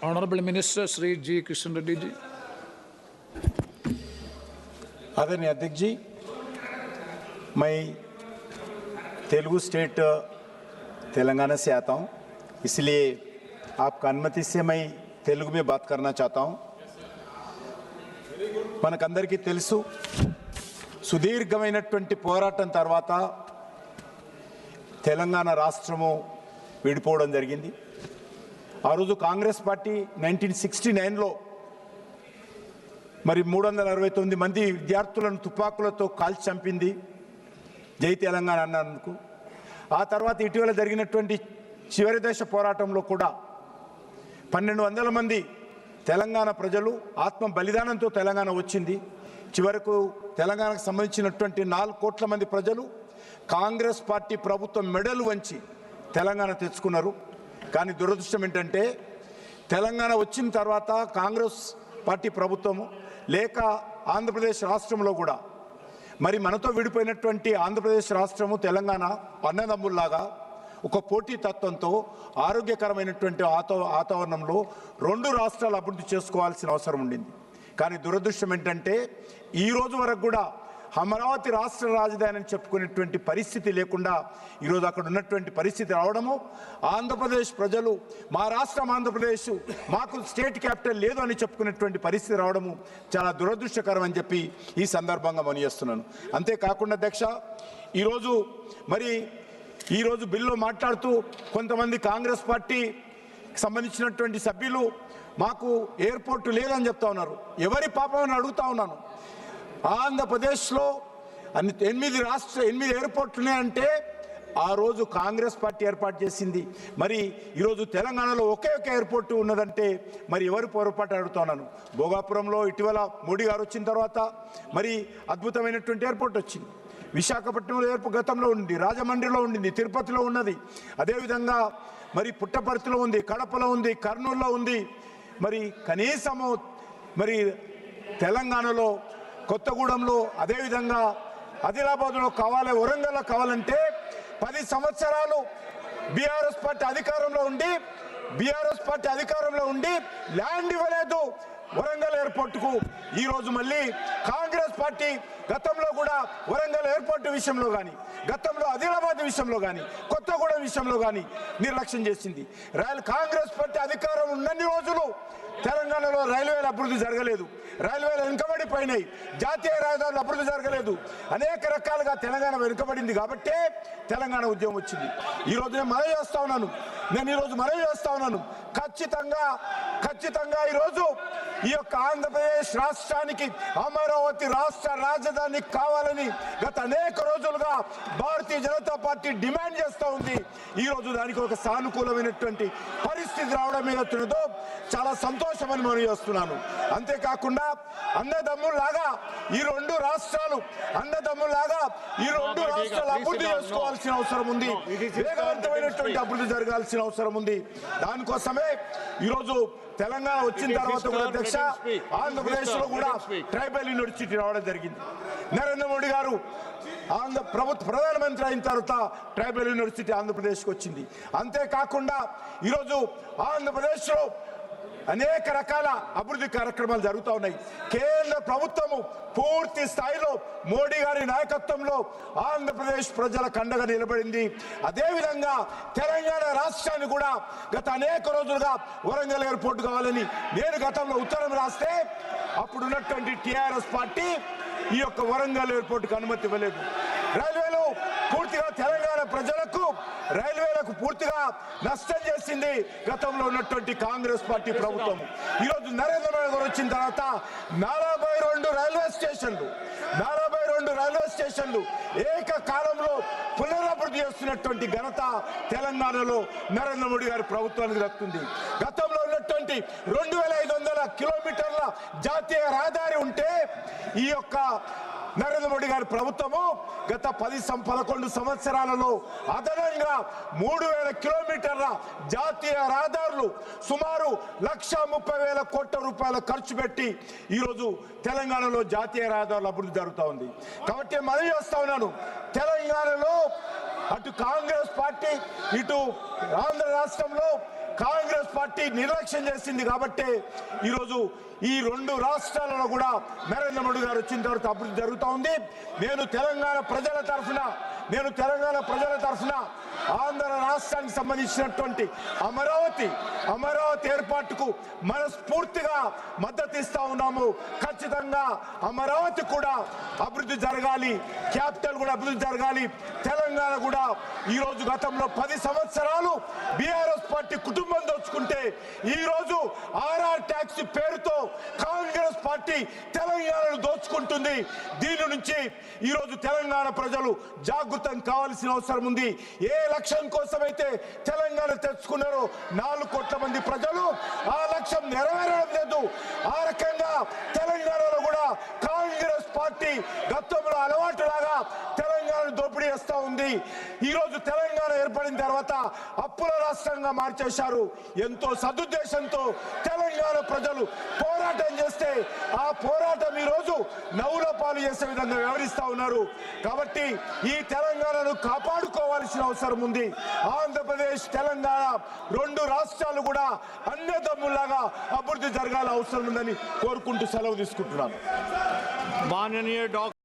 Honorable Minister Shri G. Kishan Reddy ji. आदरणीय अध्यक्ष जी, मैं तेलुगु स्टेट तेलंगाना से आता हूं, इसलिए आपका अनुमति से मैं तेलुगु में बात करना चाहता हूं। మనకందరికీ తెలుసు, సుదీర్ఘమైనటువంటి పోరాటం తర్వాత తెలంగాణ రాష్ట్రము విడిపోవడం జరిగింది. ఆ రోజు కాంగ్రెస్ పార్టీ 1969లో మరి 369 మంది విద్యార్థులను తుపాకులతో కాల్చి చంపింది జై తెలంగాణ అన్నందుకు. ఆ తర్వాత ఇటీవల జరిగినటువంటి చివరి దశ పోరాటంలో కూడా 1200 మంది తెలంగాణ ప్రజలు ఆత్మ బలిదానంతో తెలంగాణ వచ్చింది. చివరకు తెలంగాణకు సంబంధించినటువంటి 4 కోట్ల మంది ప్రజలు కాంగ్రెస్ పార్టీ ప్రభుత్వం మెడలు వంచి తెలంగాణ తెచ్చుకున్నారు. కానీ దురదృష్టం ఏంటంటే తెలంగాణ వచ్చిన తర్వాత కాంగ్రెస్ పార్టీ ప్రభుత్వము లేక ఆంధ్రప్రదేశ్ రాష్ట్రంలో కూడా మరి మనతో విడిపోయినటువంటి ఆంధ్రప్రదేశ్ రాష్ట్రము తెలంగాణ అన్నదమ్ముల్లాగా ఒక పోటీ తత్వంతో ఆరోగ్యకరమైనటువంటి వాతావరణంలో 2 రాష్ట్రాలు అభివృద్ధి చేసుకోవాల్సిన అవసరం ఉండింది. కానీ దురదృష్టం ఏంటంటే ఈ రోజు వరకు కూడా అమరావతి రాష్ట్ర రాజధాని అని చెప్పుకునేటువంటి పరిస్థితి లేకుండా ఈరోజు అక్కడ ఉన్నటువంటి పరిస్థితి రావడము, ఆంధ్రప్రదేశ్ ప్రజలు మా రాష్ట్రం ఆంధ్రప్రదేశ్, మాకు స్టేట్ క్యాపిటల్ లేదు అని చెప్పుకునేటువంటి పరిస్థితి రావడము చాలా దురదృష్టకరం అని చెప్పి ఈ సందర్భంగా మనవిస్తున్నాను. అంతేకాకుండా అధ్యక్ష, ఈరోజు బిల్లు మాట్లాడుతూ కొంతమంది కాంగ్రెస్ పార్టీకి సంబంధించినటువంటి సభ్యులు మాకు ఎయిర్పోర్ట్ లేదని చెప్తా ఉన్నారు. ఎవరి పాపం అని అడుగుతా ఉన్నాను. ఆంధ్రప్రదేశ్లో 8 ఎయిర్పోర్ట్లు ఉన్నాయంటే ఆ రోజు కాంగ్రెస్ పార్టీ ఏర్పాటు చేసింది. మరి ఈరోజు తెలంగాణలో ఒకే ఒక ఎయిర్పోర్ట్ ఉన్నదంటే మరి ఎవరు పొరపాటు అడుగుతున్నాను. భోగాపురంలో ఇటీవల మోడీ గారు వచ్చిన తర్వాత మరి అద్భుతమైనటువంటి ఎయిర్పోర్ట్ వచ్చింది. విశాఖపట్నంలో ఎయిర్పోర్ట్ గతంలో ఉంది, రాజమండ్రిలో ఉండింది, తిరుపతిలో ఉన్నది, అదేవిధంగా మరి పుట్టపర్తిలో ఉంది, కడపలో ఉంది, కర్నూలులో ఉంది. మరి కనీసము మరి తెలంగాణలో కొత్తగూడెంలో, అదేవిధంగా ఆదిలాబాద్లో కావాలి, వరంగల్లో కావాలంటే 10 సంవత్సరాలు బీఆర్ఎస్ పార్టీ అధికారంలో ఉండి ల్యాండ్ ఇవ్వలేదు వరంగల్ ఎయిర్పోర్టుకు. ఈరోజు మళ్ళీ కాంగ్రెస్ పార్టీ గతంలో కూడా వరంగల్ ఎయిర్పోర్టు విషయంలో కానీ, గతంలో ఆదిలాబాద్ విషయంలో కానీ, కొత్తగూడెం విషయంలో కానీ నిర్లక్ష్యం చేసింది. కాంగ్రెస్ పార్టీ అధికారం ఉన్నన్ని రోజులు తెలంగాణలో రైల్వేల అభివృద్ధి జరగలేదు, రైల్వేలు వెనుకబడిపోయినాయి, జాతీయ రహదారులు అభివృద్ధి జరగలేదు, అనేక రకాలుగా తెలంగాణ వెనుకబడింది. కాబట్టే తెలంగాణ ఉద్యమం వచ్చింది. ఈరోజు నేను మనవి చేస్తా ఉన్నాను ఖచ్చితంగా ఈరోజు ఈ యొక్క ఆంధ్రప్రదేశ్ రాష్ట్రానికి అమరావతి రాష్ట్ర రాజధాని కావాలని గత అనేక రోజులుగా భారతీయ జనతా పార్టీ డిమాండ్ చేస్తూ ఉంది. ఈరోజు దానికి ఒక సానుకూలమైనటువంటి పరిస్థితి రావడం ఏదవుతుందో చాలా సంతోషమని మనం చేస్తున్నాను. అంతేకాకుండా అన్నదమ్ముల్లాగా ఈ 2 రాష్ట్రాలు అభివృద్ధి చేసుకోవాల్సిన అవసరం ఉంది, వేగవంతమైనటువంటి అభివృద్ధి జరగాల్సిన అవసరం ఉంది. దానికోసమే ఈరోజు తెలంగాణ వచ్చిన తర్వాత కూడా అధ్యక్ష ఆంధ్రప్రదేశ్ లో కూడా ట్రైబల్ యూనివర్సిటీ రావడం జరిగింది. నరేంద్ర మోడీ గారు ప్రధానమంత్రి అయిన తర్వాత ట్రైబల్ యూనివర్సిటీ ఆంధ్రప్రదేశ్కి వచ్చింది. అంతేకాకుండా ఈరోజు ఆంధ్రప్రదేశ్లో అనేక రకాల అభివృద్ధి కార్యక్రమాలు జరుగుతూ ఉన్నాయి. కేంద్ర ప్రభుత్వము పూర్తి స్థాయిలో మోడీ గారి నాయకత్వంలో ఆంధ్రప్రదేశ్ ప్రజలకు అండగా నిలబడింది. అదేవిధంగా తెలంగాణ రాష్ట్రాన్ని కూడా గత అనేక రోజులుగా వరంగల్ ఎయిర్పోర్ట్ కావాలని నేను గతంలో ఉత్తరం రాస్తే అప్పుడు ఉన్నటువంటి టీఆర్ఎస్ పార్టీ ఈ యొక్క వరంగల్ ఎయిర్పోర్ట్కి అనుమతి ఇవ్వలేదు. రైల్వేలు పూర్తిగా తెలంగాణ ప్రజలకు రైల్వేలకు పూర్తిగా నష్టం చేసింది గతంలో ఉన్నటువంటి కాంగ్రెస్ పార్టీ ప్రభుత్వం. ఈరోజు నరేంద్ర మోడీ గారు వచ్చిన తర్వాత 42 రైల్వే స్టేషన్లు ఏకకాలంలో పునరభివృద్ధి చేస్తున్నటువంటి ఘనత తెలంగాణలో నరేంద్ర మోడీ గారి ప్రభుత్వానికి దక్కుతుంది. గతంలో ఉన్నటువంటి 2500 కిలోమీటర్ల జాతీయ రహదారి ఉంటే ఈ యొక్క నరేంద్ర మోడీ గారి ప్రభుత్వము గత 11 సంవత్సరాలలో అదనంగా 3000 కిలోమీటర్ల జాతీయ రహదారులు సుమారు 1,30,000 కోట్ల రూపాయల ఖర్చు పెట్టి ఈరోజు తెలంగాణలో జాతీయ రహదారుల అభివృద్ధి జరుగుతూ ఉంది. కాబట్టి మనం చేస్తా ఉన్నాను, తెలంగాణలో అటు కాంగ్రెస్ పార్టీ ఇటు ఆంధ్ర రాష్ట్రంలో కాంగ్రెస్ పార్టీ నిర్లక్ష్యం చేసింది కాబట్టి ఈరోజు ఈ రెండు రాష్ట్రాలలో కూడా నరేంద్ర మోడీ గారు వచ్చిన తర్వాత అభివృద్ధి జరుగుతూ ఉంది. నేను తెలంగాణ ప్రజల తరఫున ఆంధ్ర రాష్ట్రానికి సంబంధించినటువంటి అమరావతి ఏర్పాటుకు మనస్ఫూర్తిగా మద్దతు ఇస్తా ఉన్నాము. ఖచ్చితంగా అమరావతి కూడా అభివృద్ధి జరగాలి, క్యాపిటల్ కూడా అభివృద్ధి జరగాలి. తెలంగాణ కూడా ఈరోజు గతంలో 10 సంవత్సరాలు బీఆర్ఎస్ పార్టీ కుటుంబం దోచుకుంటే ఈరోజు ఆర్ఆర్ ట్యాక్స్ పేరుతో కాంగ్రెస్ పార్టీ తెలంగాణను దోచుకుంటుంది. దీని నుంచి ఈరోజు తెలంగాణ ప్రజలు జాగృతం కావాల్సిన అవసరం ఉంది. ఏ లక్ష్యం కోసమైతే తెలంగాణ తెచ్చుకున్నారో 4 కోట్ల మంది ప్రజలు ఆ లక్ష్యం నెరవేరడం లేదు. ఆ రకంగా తెలంగాణలో కూడా కాంగ్రెస్ పార్టీ గతంలో అలవాటులాగా తెలంగాణను దోపిడీ చేస్తూ ఉంది. ఈరోజు తెలంగాణ ఏర్పడిన తర్వాత అప్పుల రాష్ట్రంగా మార్చేశారు. ఎంతో సదుద్దేశంతో తెలంగాణ ప్రజలు పోరాటం చేస్తే ఆ పోరాటం ఈరోజు నవ్వుల పాలు చేసే విధంగా వ్యవహరిస్తా ఉన్నారు. కాబట్టి ఈ తెలంగాణను కాపాడుకోవాల్సిన అవసరం ఉంది. ఆంధ్రప్రదేశ్ తెలంగాణ 2 రాష్ట్రాలు కూడా అన్నదమ్ములాగా అభివృద్ధి జరగాల అవసరం ఉందని కోరుకుంటూ సెలవు తీసుకుంటున్నాను. माननीय डॉक्टर